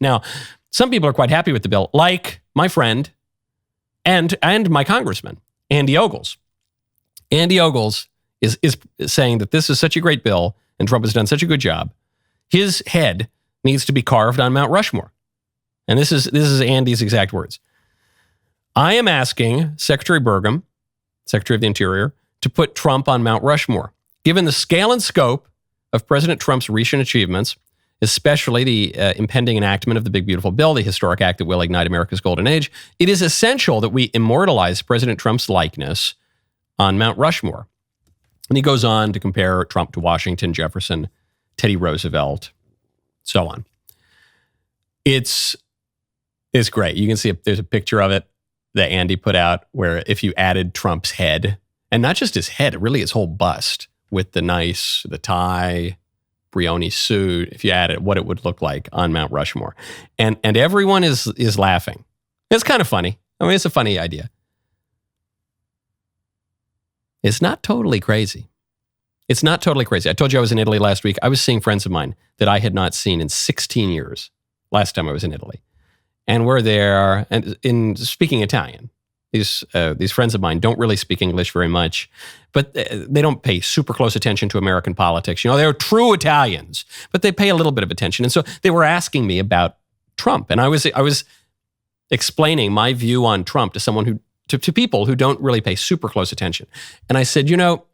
Now, some people are quite happy with the bill, like my friend and my congressman, Andy Ogles. Andy Ogles is saying that this is such a great bill and Trump has done such a good job. His head needs to be carved on Mount Rushmore. And this is Andy's exact words. I am asking Secretary Burgum, Secretary of the Interior, to put Trump on Mount Rushmore. Given the scale and scope of President Trump's recent achievements, especially the impending enactment of the Big Beautiful Bill, the historic act that will ignite America's golden age, it is essential that we immortalize President Trump's likeness on Mount Rushmore. And he goes on to compare Trump to Washington, Jefferson, Teddy Roosevelt, so on. It's great. You can see there's a picture of it that Andy put out where if you added Trump's head, and not just his head, really his whole bust with the tie, Brioni suit, if you added what it would look like on Mount Rushmore. And everyone is laughing. It's kind of funny. I mean, it's a funny idea. It's not totally crazy. It's not totally crazy. I told you I was in Italy last week. I was seeing friends of mine that I had not seen in 16 years last time I was in Italy. And we're there and in speaking Italian. These friends of mine don't really speak English very much, but they don't pay super close attention to American politics. You know, they're true Italians, but they pay a little bit of attention. And so they were asking me about Trump. And I was explaining my view on Trump to someone who to people who don't really pay super close attention. And I said, you know,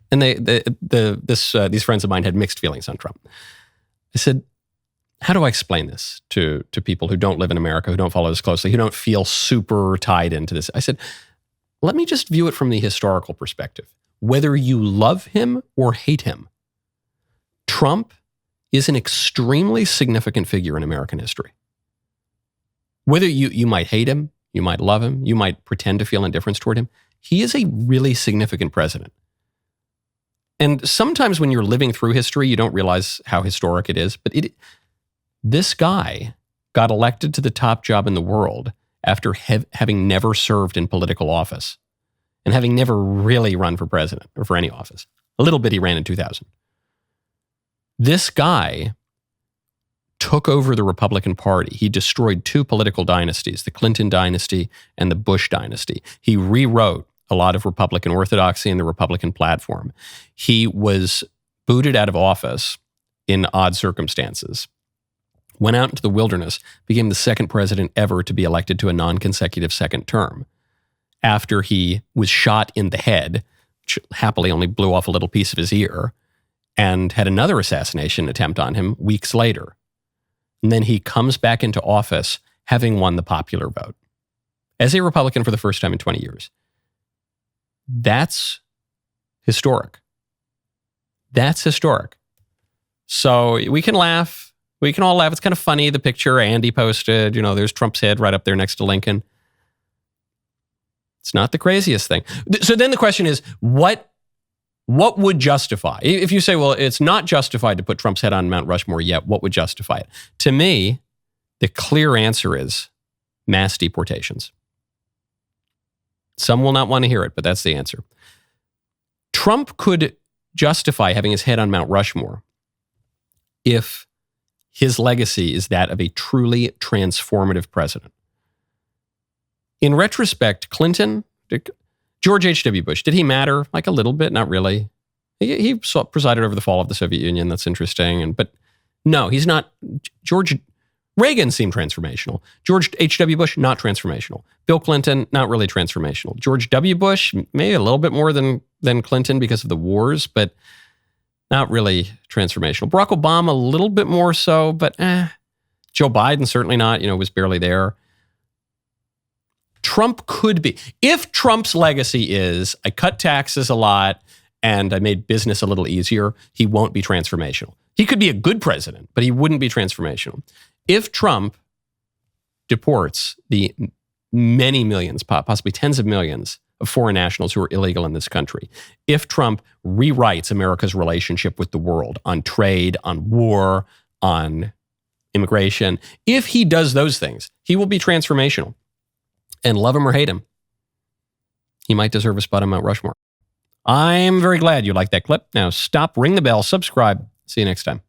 and these friends of mine had mixed feelings on Trump. I said, how do I explain this to people who don't live in America, who don't follow this closely, who don't feel super tied into this? I said, let me just view it from the historical perspective. Whether you love him or hate him, Trump is an extremely significant figure in American history. Whether you might hate him, you might love him, you might pretend to feel indifference toward him, he is a really significant president. And sometimes when you're living through history, you don't realize how historic it is. But this guy got elected to the top job in the world after having never served in political office and having never really run for president or for any office. A little bit he ran in 2000. This guy took over the Republican Party. He destroyed two political dynasties, the Clinton dynasty and the Bush dynasty. He rewrote a lot of Republican orthodoxy in the Republican platform. He was booted out of office in odd circumstances, went out into the wilderness, became the second president ever to be elected to a non-consecutive second term after he was shot in the head, which happily only blew off a little piece of his ear, and had another assassination attempt on him weeks later. And then he comes back into office having won the popular vote as a Republican for the first time in 20 years. That's historic. That's historic. So we can laugh. We can all laugh. It's kind of funny, the picture Andy posted. You know, there's Trump's head right up there next to Lincoln. It's not the craziest thing. So then the question is, what would justify? If you say, well, it's not justified to put Trump's head on Mount Rushmore yet, what would justify it? To me, the clear answer is mass deportations. Some will not want to hear it, but that's the answer. Trump could justify having his head on Mount Rushmore if his legacy is that of a truly transformative president. In retrospect, Clinton, George H.W. Bush, did he matter? Like a little bit, not really. He presided over the fall of the Soviet Union. That's interesting. But no, he's not. Reagan seemed transformational. George H.W. Bush, not transformational. Bill Clinton, not really transformational. George W. Bush, maybe a little bit more than Clinton because of the wars, but not really transformational. Barack Obama, a little bit more so, but Joe Biden, certainly not, was barely there. Trump could be. If Trump's legacy is, I cut taxes a lot and I made business a little easier, he won't be transformational. He could be a good president, but he wouldn't be transformational. If Trump deports the many millions, possibly tens of millions of foreign nationals who are illegal in this country, if Trump rewrites America's relationship with the world on trade, on war, on immigration, if he does those things, he will be transformational. And love him or hate him, he might deserve a spot on Mount Rushmore. I'm very glad you liked that clip. Now stop, ring the bell, subscribe. See you next time.